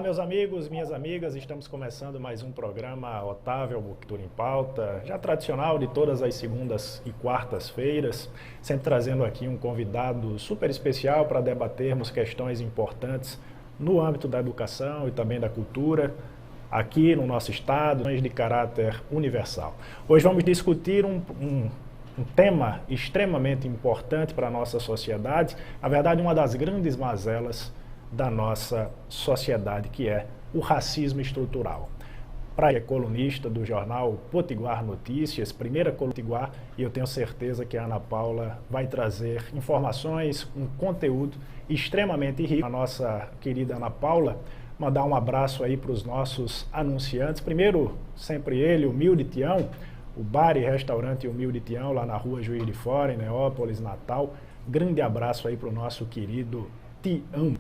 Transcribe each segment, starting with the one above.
Olá, meus amigos, minhas amigas, estamos começando mais um programa Otávio Cultura em Pauta, já tradicional de todas as segundas e quartas-feiras, sempre trazendo aqui um convidado super especial para debatermos questões importantes no âmbito da educação e também da cultura, aqui no nosso estado, de caráter universal. Hoje vamos discutir um tema extremamente importante para a nossa sociedade, na verdade uma das grandes mazelas da nossa sociedade, que é o racismo estrutural. Praia é colunista do jornal Potiguar Notícias, primeira coluna Potiguar, e eu tenho certeza que a Ana Paula vai trazer informações, um conteúdo extremamente rico. A nossa querida Ana Paula, mandar um abraço aí para os nossos anunciantes. Primeiro, sempre ele, Humilde Tião, o bar e restaurante Humilde Tião, lá na rua Juiz de Fora, em Neópolis, Natal. Grande abraço aí para o nosso querido Tião.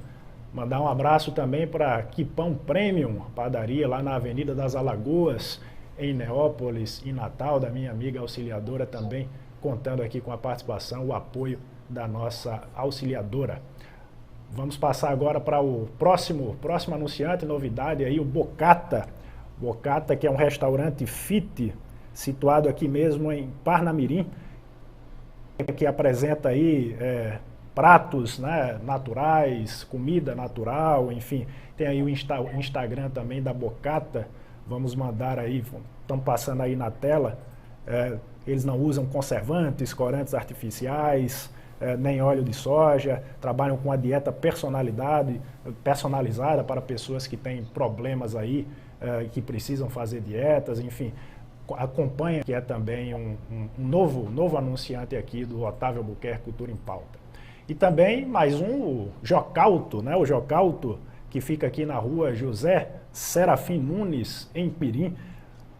Mandar um abraço também para Quipão Premium, padaria lá na Avenida das Alagoas, em Neópolis e Natal, da minha amiga auxiliadora também, contando aqui com a participação, o apoio da nossa auxiliadora. Vamos passar agora para o próximo anunciante, novidade aí, o Bocata. Bocata, que é um restaurante fit, situado aqui mesmo em Parnamirim, que apresenta aí pratos, né, naturais, comida natural, enfim. Tem aí o Instagram também da Bocata, vamos mandar aí, estão passando aí na tela. Eles não usam conservantes, corantes artificiais, nem óleo de soja, trabalham com a dieta personalizada para pessoas que têm problemas aí, que precisam fazer dietas, enfim. Acompanha, que é também um novo anunciante aqui do Otávio Albuquerque Cultura em Pauta. E também mais o Jocauto, né? O Jocauto, que fica aqui na rua José Serafim Nunes, em Pirim,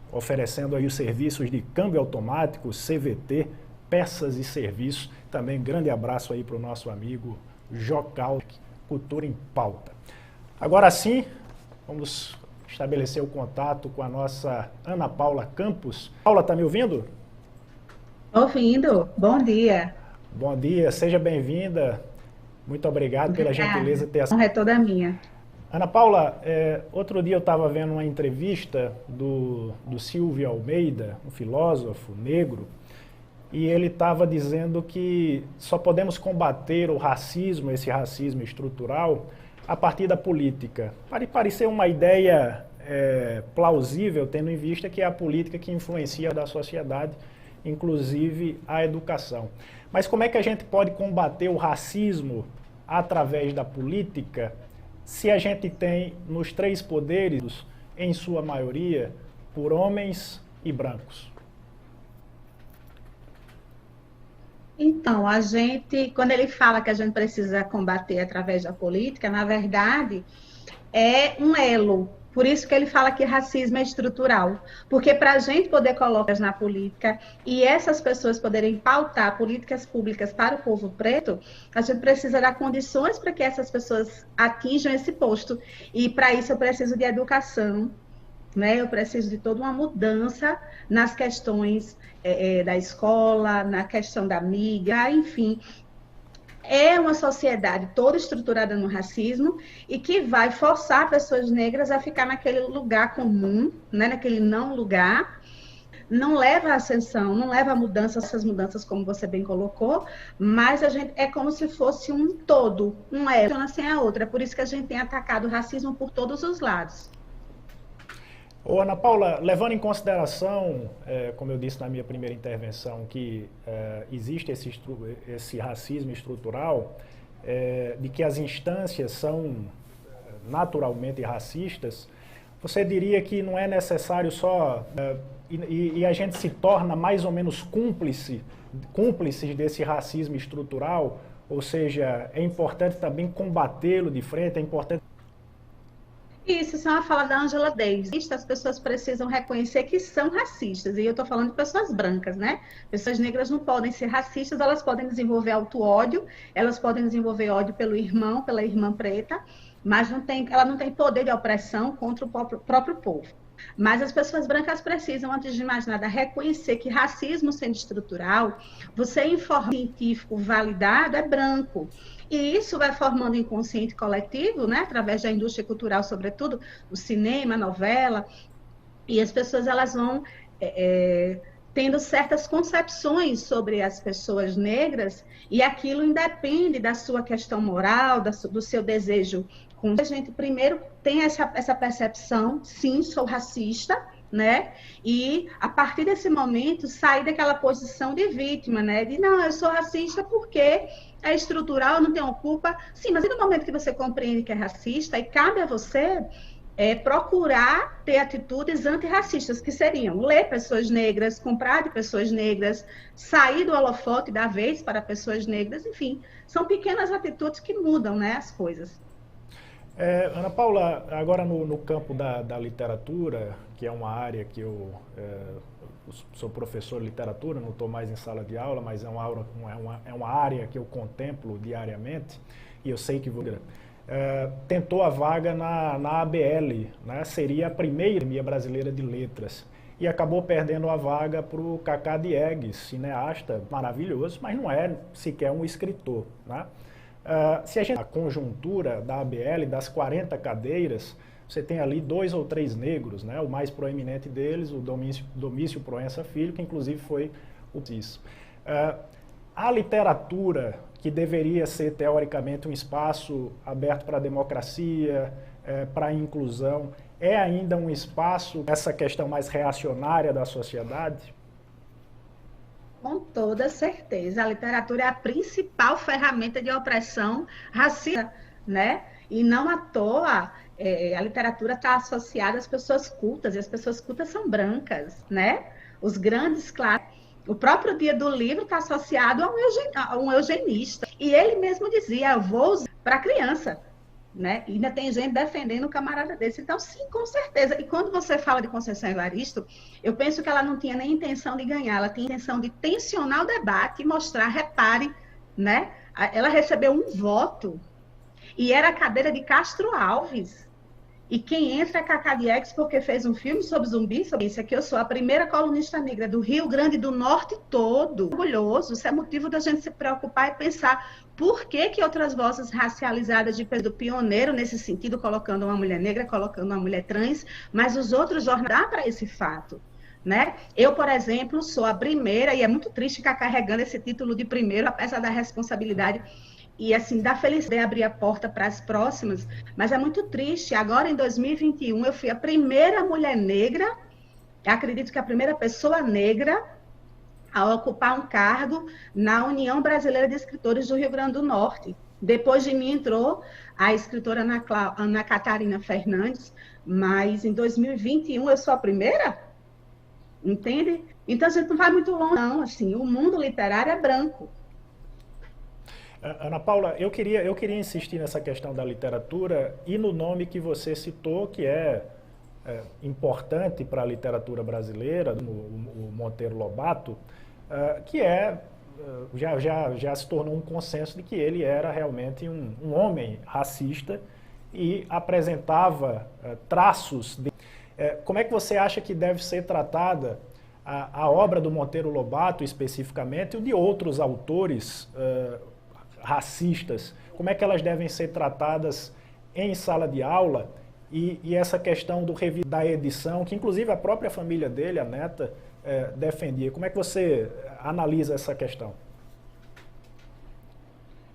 oferecendo aí os serviços de câmbio automático, CVT, peças e serviços. Também grande abraço aí para o nosso amigo Jocauto, Cultura em Pauta. Agora sim, vamos estabelecer o contato com a nossa Ana Paula Campos. Paula, está me ouvindo? Ouvindo, bom dia. Bom dia, seja bem-vinda. Muito obrigado pela gentileza de ter aceito. A honra é toda minha. Ana Paula, outro dia eu estava vendo uma entrevista do Silvio Almeida, um filósofo negro, e ele estava dizendo que só podemos combater o racismo, esse racismo estrutural, a partir da política. Pode parecer uma ideia plausível, tendo em vista que é a política que influencia da sociedade, inclusive a educação. Mas como é que a gente pode combater o racismo através da política se a gente tem nos três poderes, em sua maioria, por homens e brancos? Então, quando ele fala que a gente precisa combater através da política, na verdade, é um elo. Por isso que ele fala que racismo é estrutural. Porque para a gente poder colocar na política e essas pessoas poderem pautar políticas públicas para o povo preto, a gente precisa dar condições para que essas pessoas atinjam esse posto. E para isso eu preciso de educação, né? Eu preciso de toda uma mudança nas questões da escola, na questão da mídia, enfim. É uma sociedade toda estruturada no racismo e que vai forçar pessoas negras a ficar naquele lugar comum, né, naquele não lugar, não leva à ascensão, não leva a mudança, essas mudanças como você bem colocou, mas a gente é como se fosse um todo, um elo sem a outra, é por isso que a gente tem atacado o racismo por todos os lados. Ô, Ana Paula, levando em consideração, como eu disse na minha primeira intervenção, que existe esse racismo estrutural, de que as instâncias são naturalmente racistas, você diria que não é necessário só... e a gente se torna mais ou menos cúmplices desse racismo estrutural, ou seja, é importante também combatê-lo de frente, é importante... Isso é uma fala da Angela Davis. As pessoas precisam reconhecer que são racistas. E eu estou falando de pessoas brancas, né? Pessoas negras não podem ser racistas, elas podem desenvolver auto-ódio, elas podem desenvolver ódio pelo irmão, pela irmã preta, mas ela não tem poder de opressão contra o próprio povo. Mas as pessoas brancas precisam, antes de mais nada, reconhecer que racismo sendo estrutural, você informar científico validado é branco. E isso vai formando inconsciente coletivo, né, através da indústria cultural, sobretudo, o cinema, a novela, e as pessoas elas vão tendo certas concepções sobre as pessoas negras, e aquilo independe da sua questão moral, do seu desejo. A gente primeiro tem essa percepção, sim, sou racista, né? E a partir desse momento sair daquela posição de vítima, né? De não, eu sou racista porque é estrutural, não tenho culpa. Sim, mas no momento que você compreende que é racista, e cabe a você procurar ter atitudes antirracistas, que seriam ler pessoas negras, comprar de pessoas negras, sair do holofote da vez para pessoas negras, enfim, são pequenas atitudes que mudam, né, as coisas. Ana Paula, agora no campo da literatura, que é uma área que eu sou professor de literatura, não estou mais em sala de aula, mas é uma área que eu contemplo diariamente, e eu sei que tentou a vaga na ABL, né? Seria a primeira Academia Brasileira de Letras, e acabou perdendo a vaga para o Cacá Diegues, cineasta maravilhoso, mas não é sequer um escritor, né? Se a gente a conjuntura da ABL, das 40 cadeiras, você tem ali 2 ou 3 negros, né? O mais proeminente deles, o Domício Proença Filho, que inclusive foi o CIS. A literatura, que deveria ser teoricamente um espaço aberto para a democracia, para a inclusão, é ainda um espaço, essa questão mais reacionária da sociedade? Com toda certeza. A literatura é a principal ferramenta de opressão racista, né? E não à toa, a literatura está associada às pessoas cultas, e as pessoas cultas são brancas, né? Os grandes clássicos. O próprio Dia do Livro está associado a um eugenista. E ele mesmo dizia, eu vou usar para criança. Né? E ainda tem gente defendendo o camarada desse. Então, sim, com certeza. E quando você fala de Conceição Evaristo, eu penso que ela não tinha nem intenção de ganhar, ela tinha intenção de tensionar o debate e mostrar, repare, né? Ela recebeu um voto e era a cadeira de Castro Alves. E quem entra é Cacá Diegues porque fez um filme sobre zumbi, sobre isso aqui. Eu sou a primeira colunista negra do Rio Grande do Norte todo. Orgulhoso, isso é motivo da gente se preocupar e pensar por que outras vozes racializadas de do pioneiro nesse sentido, colocando uma mulher negra, colocando uma mulher trans, mas os outros jornais para esse fato. Né? Eu, por exemplo, sou a primeira, e é muito triste ficar carregando esse título de primeiro, apesar da responsabilidade e assim, da felicidade de abrir a porta para as próximas, mas é muito triste. Agora, em 2021, eu fui a primeira mulher negra, acredito que a primeira pessoa negra a ocupar um cargo na União Brasileira de Escritores do Rio Grande do Norte. Depois de mim entrou a escritora Ana Catarina Fernandes, mas em 2021 eu sou a primeira? Entende? Então, a gente não vai muito longe, não. Assim, o mundo literário é branco. Ana Paula, eu queria insistir nessa questão da literatura e no nome que você citou, que é importante para a literatura brasileira, o Monteiro Lobato, que já se tornou um consenso de que ele era realmente um homem racista e apresentava traços de... Como é que você acha que deve ser tratada a obra do Monteiro Lobato, especificamente, e de outros autores racistas? Como é que elas devem ser tratadas em sala de aula? E essa questão da edição, que inclusive a própria família dele, a neta, defendia. Como é que você analisa essa questão?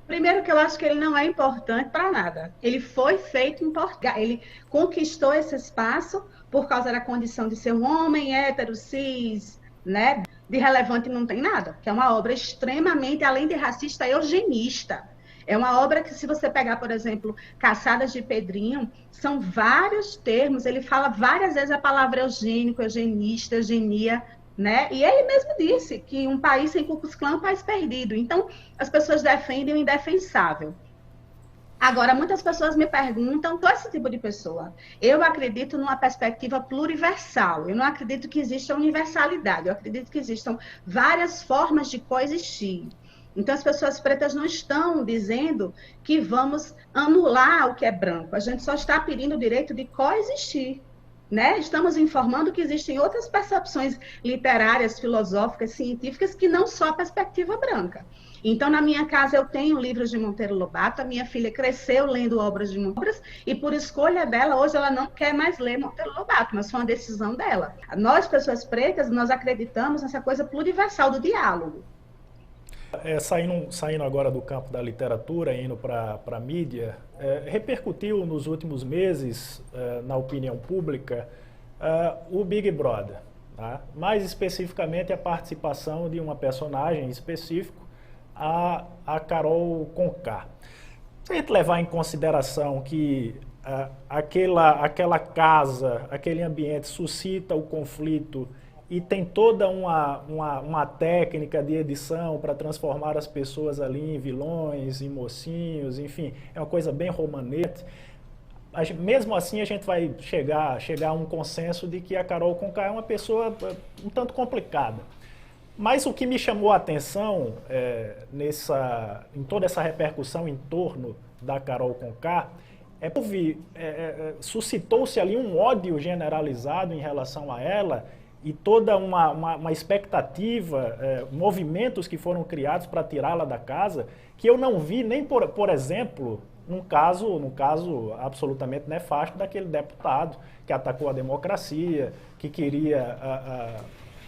Primeiro que eu acho que ele não é importante para nada. Ele foi feito importante. Ele conquistou esse espaço por causa da condição de ser um homem hétero, cis, né? De relevante não tem nada. Que é uma obra extremamente, além de racista, eugenista. É uma obra que, se você pegar, por exemplo, Caçadas de Pedrinho, são vários termos. Ele fala várias vezes a palavra eugênico, eugenista, eugenia, né? E ele mesmo disse que um país sem Ku Klux Klan é um país perdido. Então, as pessoas defendem o indefensável. Agora, muitas pessoas me perguntam, qual é esse tipo de pessoa? Eu acredito numa perspectiva pluriversal. Eu não acredito que exista universalidade. Eu acredito que existam várias formas de coexistir. Então, as pessoas pretas não estão dizendo que vamos anular o que é branco. A gente só está pedindo o direito de coexistir. Né? Estamos informando que existem outras percepções literárias, filosóficas, científicas, que não só a perspectiva branca. Então, na minha casa, eu tenho livros de Monteiro Lobato, a minha filha cresceu lendo obras de Monteiro, e por escolha dela, hoje ela não quer mais ler Monteiro Lobato, mas foi uma decisão dela. Nós, pessoas pretas, nós acreditamos nessa coisa pluriversal do diálogo. Saindo agora do campo da literatura, indo para a mídia, repercutiu nos últimos meses, na opinião pública, o Big Brother. Tá? Mais especificamente a participação de uma personagem específica, a Carol Conká. Se a gente levar em consideração que aquela casa, aquele ambiente suscita o conflito e tem toda uma técnica de edição para transformar as pessoas ali em vilões, em mocinhos, enfim, é uma coisa bem romanete. Mesmo assim, a gente vai chegar a um consenso de que a Carol Conká é uma pessoa um tanto complicada. Mas o que me chamou a atenção em toda essa repercussão em torno da Carol Conká suscitou-se ali um ódio generalizado em relação a ela e toda uma expectativa, movimentos que foram criados para tirá-la da casa, que eu não vi nem, por exemplo, num caso absolutamente nefasto daquele deputado que atacou a democracia, que queria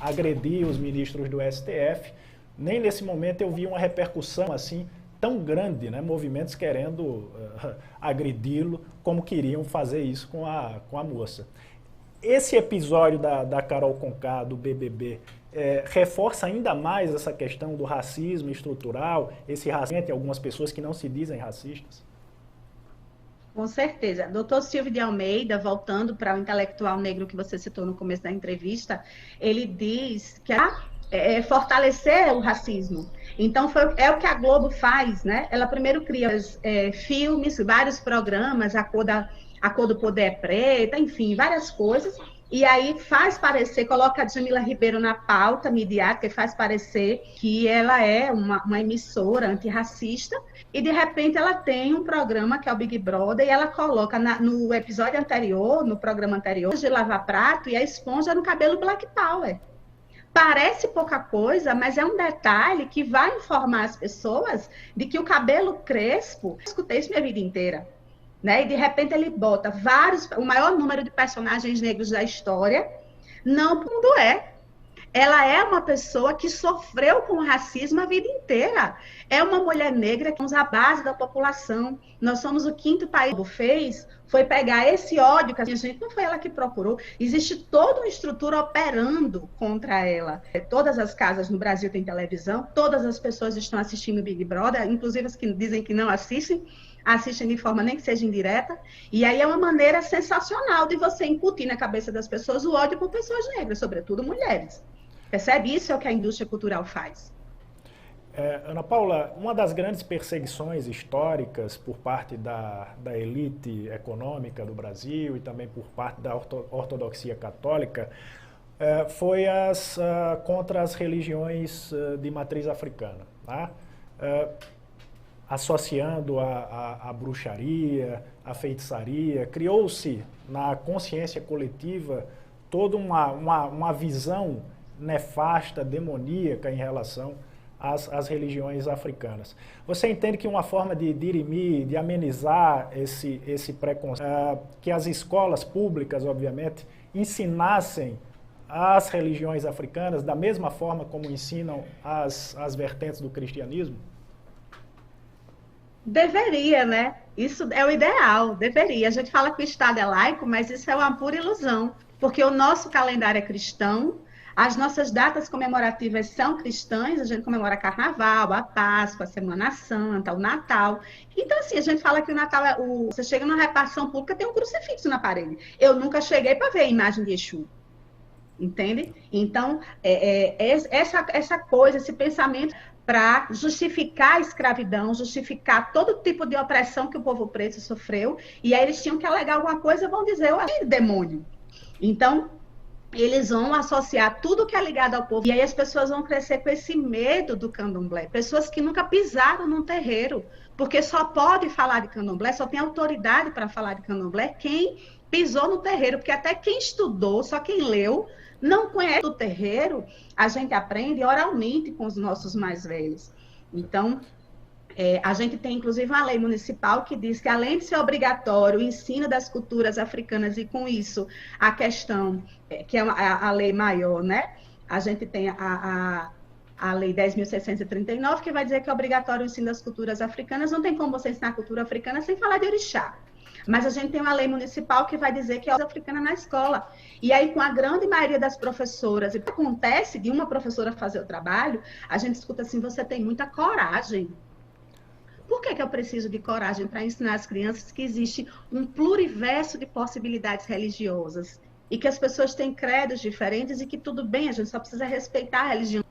agredir os ministros do STF. Nem nesse momento eu vi uma repercussão assim tão grande, né? Movimentos querendo agredi-lo, como queriam fazer isso com a moça. Esse episódio da Carol Conká, do BBB, reforça ainda mais essa questão do racismo estrutural, esse racismo entre algumas pessoas que não se dizem racistas? Com certeza. Doutor Silvio de Almeida, voltando para o intelectual negro que você citou no começo da entrevista, ele diz que fortalecer o racismo. Então, é o que a Globo faz, né? Ela primeiro cria filmes, vários programas, a cor do poder é preta, enfim, várias coisas, e aí faz parecer, coloca a Djamila Ribeiro na pauta midiática e faz parecer que ela é uma emissora antirracista, e de repente ela tem um programa que é o Big Brother, e ela coloca no episódio anterior, no programa anterior, de lavar prato, e a esponja no cabelo Black Power. Parece pouca coisa, mas é um detalhe que vai informar as pessoas de que o cabelo crespo, eu escutei isso minha vida inteira, né? E de repente ele bota o maior número de personagens negros da história, não por mundo Ela é uma pessoa que sofreu com o racismo a vida inteira. É uma mulher negra que usa a base da população. Nós somos o 5º país que fez, foi pegar esse ódio que a gente não foi ela que procurou. Existe toda uma estrutura operando contra ela. Todas as casas no Brasil têm televisão, todas as pessoas estão assistindo o Big Brother, inclusive as que dizem que não assistem de forma nem que seja indireta, e aí é uma maneira sensacional de você incutir na cabeça das pessoas o ódio por pessoas negras, sobretudo mulheres. Percebe? Isso é o que a indústria cultural faz. Ana Paula, uma das grandes perseguições históricas por parte da elite econômica do Brasil e também por parte da ortodoxia católica foi contra as religiões de matriz africana, tá? Associando a bruxaria, a feitiçaria, criou-se na consciência coletiva toda uma visão nefasta, demoníaca em relação às religiões africanas. Você entende que uma forma de dirimir, de amenizar esse preconceito, que as escolas públicas, obviamente, ensinassem as religiões africanas da mesma forma como ensinam as vertentes do cristianismo? Deveria, né? Isso é o ideal, deveria. A gente fala que o Estado é laico, mas isso é uma pura ilusão, porque o nosso calendário é cristão, as nossas datas comemorativas são cristãs, a gente comemora Carnaval, a Páscoa, a Semana Santa, o Natal. Então, assim, a gente fala que o Natal você chega numa repartição pública, tem um crucifixo na parede. Eu nunca cheguei para ver a imagem de Exu. Entende? Então, essa coisa, esse pensamento para justificar a escravidão, justificar todo tipo de opressão que o povo preto sofreu, e aí eles tinham que alegar alguma coisa, vão dizer, é demônio. Então, eles vão associar tudo que é ligado ao povo, e aí as pessoas vão crescer com esse medo do candomblé, pessoas que nunca pisaram num terreiro, porque só pode falar de candomblé, só tem autoridade para falar de candomblé quem pisou no terreiro, porque até quem estudou, só quem leu, não conhece o terreiro, a gente aprende oralmente com os nossos mais velhos. Então, a gente tem, inclusive, uma lei municipal que diz que, além de ser obrigatório o ensino das culturas africanas, e com isso a questão, que é a lei maior, né? A gente tem a Lei 10.639, que vai dizer que é obrigatório o ensino das culturas africanas. Não tem como você ensinar a cultura africana sem falar de orixá. Mas a gente tem uma lei municipal que vai dizer que é africana na escola. E aí, com a grande maioria das professoras, e acontece de uma professora fazer o trabalho, a gente escuta assim, você tem muita coragem. Por que eu preciso de coragem para ensinar as crianças que existe um pluriverso de possibilidades religiosas e que as pessoas têm credos diferentes e que tudo bem, a gente só precisa respeitar a religião.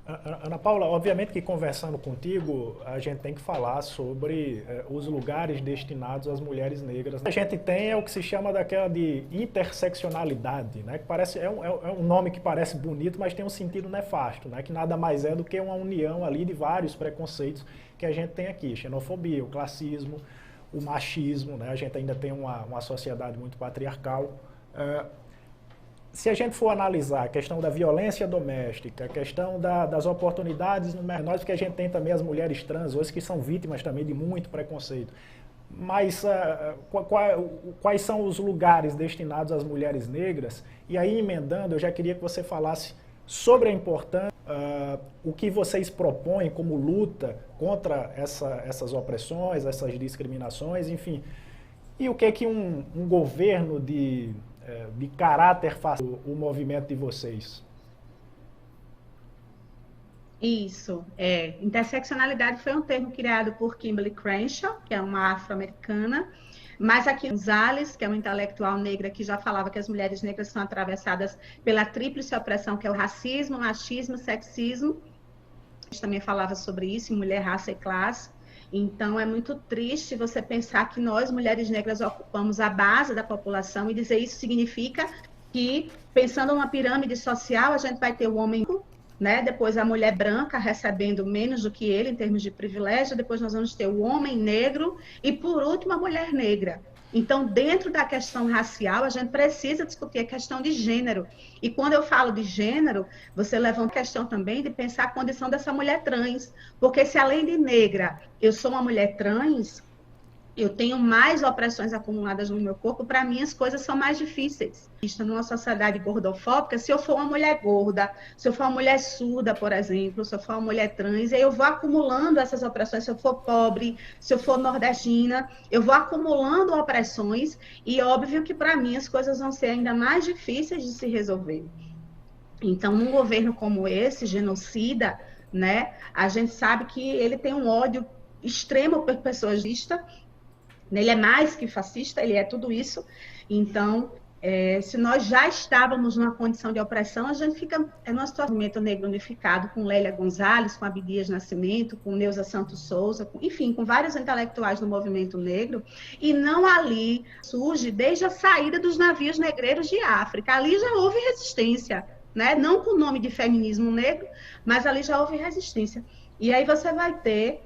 Ana Paula, obviamente que conversando contigo, a gente tem que falar sobre os lugares destinados às mulheres negras. A gente tem o que se chama daquela de interseccionalidade, né? Que parece, é um nome que parece bonito, mas tem um sentido nefasto, né? Que nada mais é do que uma união ali de vários preconceitos que a gente tem aqui. Xenofobia, o classismo, o machismo, né? A gente ainda tem uma sociedade muito patriarcal. Se a gente for analisar a questão da violência doméstica, a questão das oportunidades no menor, porque a gente tem também as mulheres trans hoje que são vítimas também de muito preconceito. Mas quais são os lugares destinados às mulheres negras? E aí, emendando, eu já queria que você falasse sobre a importância, o que vocês propõem como luta contra essas opressões, essas discriminações, enfim. E o que um governo de caráter faz o movimento de vocês? Isso, interseccionalidade foi um termo criado por Kimberly Crenshaw, que é uma afro-americana, mas aqui Gonzalez, que é uma intelectual negra que já falava que as mulheres negras são atravessadas pela tríplice opressão, que é o racismo, machismo, sexismo. A gente também falava sobre isso, em Mulher, Raça e Classe. Então, é muito triste você pensar que nós, mulheres negras, ocupamos a base da população e dizer isso significa que, pensando numa pirâmide social, a gente vai ter o homem, né? Depois a mulher branca recebendo menos do que ele em termos de privilégio, depois nós vamos ter o homem negro e, por último, a mulher negra. Então, dentro da questão racial, a gente precisa discutir a questão de gênero. E quando eu falo de gênero, você levanta a questão também de pensar a condição dessa mulher trans. Porque se além de negra, eu sou uma mulher trans, eu tenho mais opressões acumuladas no meu corpo, para mim as coisas são mais difíceis. Numa sociedade gordofóbica, se eu for uma mulher gorda, se eu for uma mulher surda, por exemplo, se eu for uma mulher trans, aí eu vou acumulando essas opressões. Se eu for pobre, se eu for nordestina, eu vou acumulando opressões e óbvio que para mim as coisas vão ser ainda mais difíceis de se resolver. Então, num governo como esse, genocida, né, a gente sabe que ele tem um ódio extremo por pessoas vistas. Ele é mais que fascista, ele é tudo isso. Então, se nós já estávamos numa condição de opressão, a gente fica numa situação de movimento negro unificado, com Lélia Gonzalez, com Abdias Nascimento, com Neuza Santos Souza, enfim, com vários intelectuais do movimento negro, e não ali surge desde a saída dos navios negreiros de África. Ali já houve resistência, né? Não com o nome de feminismo negro, mas ali já houve resistência. E aí você vai ter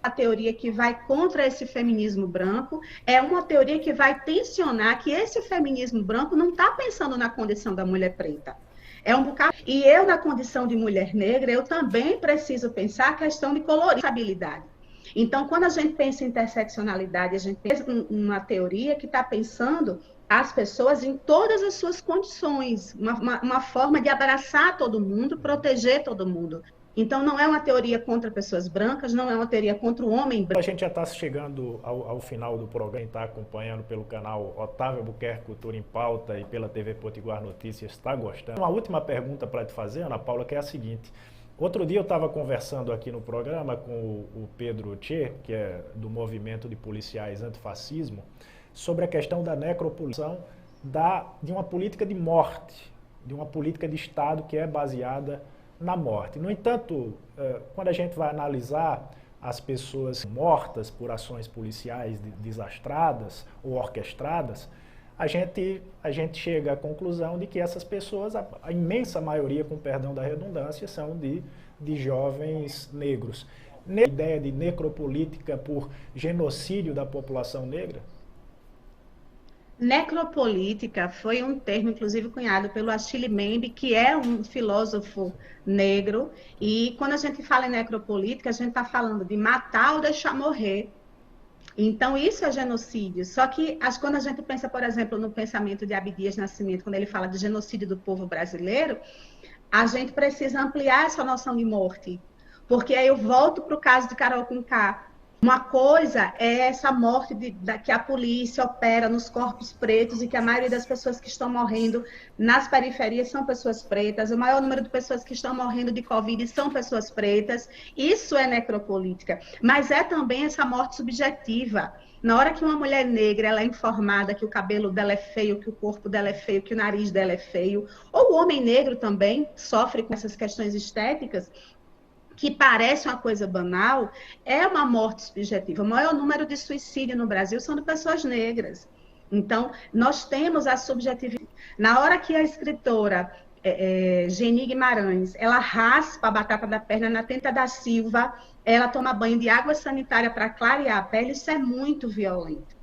a teoria que vai contra esse feminismo branco, é uma teoria que vai tensionar que esse feminismo branco não está pensando na condição da mulher preta. É um bocado. E eu, na condição de mulher negra, eu também preciso pensar a questão de coloribilidade. Então, quando a gente pensa em interseccionalidade, a gente pensa uma teoria que está pensando as pessoas em todas as suas condições, uma forma de abraçar todo mundo, proteger todo mundo. Então, não é uma teoria contra pessoas brancas, não é uma teoria contra o homem branco. A gente já está chegando ao final do programa, está acompanhando pelo canal Otávio Albuquerque Cultura em Pauta e pela TV Potiguar Notícias, está gostando? Uma última pergunta para te fazer, Ana Paula, que é a seguinte. Outro dia eu estava conversando aqui no programa com o Pedro Tchê, que é do Movimento de Policiais Antifascismo, sobre a questão da necropolícia, de uma política de morte, de uma política de Estado que é baseada na morte. No entanto, quando a gente vai analisar as pessoas mortas por ações policiais desastradas ou orquestradas, a gente chega à conclusão de que essas pessoas, a imensa maioria, com perdão da redundância, são de jovens negros. A ideia de necropolítica por genocídio da população negra? Necropolítica foi um termo, inclusive, cunhado pelo Achille Mbembe, que é um filósofo negro. E quando a gente fala em necropolítica, a gente está falando de matar ou deixar morrer. Então, isso é genocídio. Só que quando a gente pensa, por exemplo, no pensamento de Abdias Nascimento, quando ele fala de genocídio do povo brasileiro, a gente precisa ampliar essa noção de morte. Porque aí eu volto para o caso de Carol Conká. Uma coisa é essa morte que a polícia opera nos corpos pretos e que a maioria das pessoas que estão morrendo nas periferias são pessoas pretas, o maior número de pessoas que estão morrendo de Covid são pessoas pretas. Isso é necropolítica, mas é também essa morte subjetiva. Na hora que uma mulher negra ela é informada que o cabelo dela é feio, que o corpo dela é feio, que o nariz dela é feio, ou o homem negro também sofre com essas questões estéticas, que parece uma coisa banal, é uma morte subjetiva. O maior número de suicídio no Brasil são de pessoas negras. Então, nós temos a subjetividade. Na hora que a escritora Geni Guimarães, ela raspa a batata da perna na Tenta da Silva, ela toma banho de água sanitária para clarear a pele, isso é muito violento.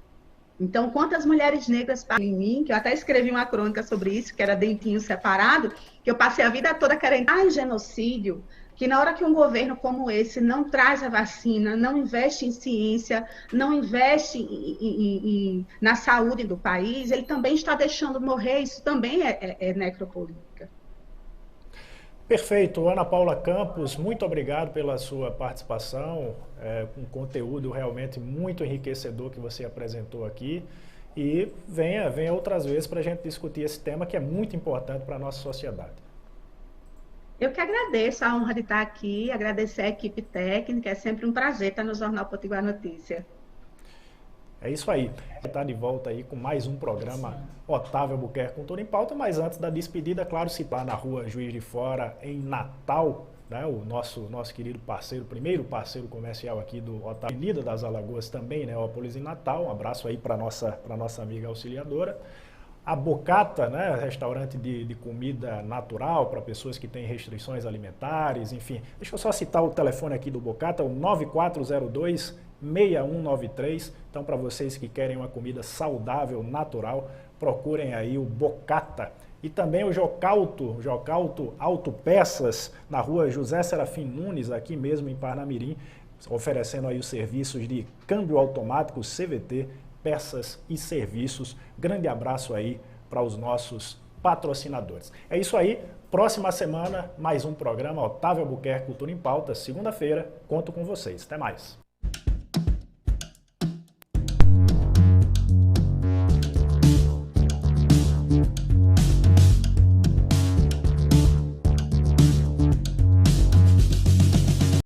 Então, quantas mulheres negras passam em mim, que eu até escrevi uma crônica sobre isso, que era dentinho separado, que eu passei a vida toda querendo, genocídio, que na hora que um governo como esse não traz a vacina, não investe em ciência, não investe na saúde do país, ele também está deixando morrer, isso também é necropolítica. Perfeito. Ana Paula Campos, muito obrigado pela sua participação, com conteúdo realmente muito enriquecedor que você apresentou aqui. E venha outras vezes para a gente discutir esse tema que é muito importante para a nossa sociedade. Eu que agradeço a honra de estar aqui, agradecer a equipe técnica, é sempre um prazer estar no Jornal Potiguar Notícia. É isso aí. Está de volta aí com mais um programa Otávio Albuquerque Cultura em Pauta, mas antes da despedida, claro, citar na rua Juiz de Fora, em Natal, né, o nosso querido parceiro, primeiro parceiro comercial aqui do Otávio, Avenida das Alagoas também, Neópolis, em Natal. Um abraço aí para nossa amiga auxiliadora. A Bocata, né, restaurante de comida natural para pessoas que têm restrições alimentares, enfim. Deixa eu só citar o telefone aqui do Bocata, o 9402-6193. Então, para vocês que querem uma comida saudável, natural, procurem aí o Bocata. E também o Jocauto Autopeças, na rua José Serafim Nunes, aqui mesmo em Parnamirim, oferecendo aí os serviços de câmbio automático, CVT, peças e serviços. Grande abraço aí para os nossos patrocinadores. É isso aí. Próxima semana, mais um programa Otávio Albuquerque Cultura em Pauta. Segunda-feira, conto com vocês. Até mais.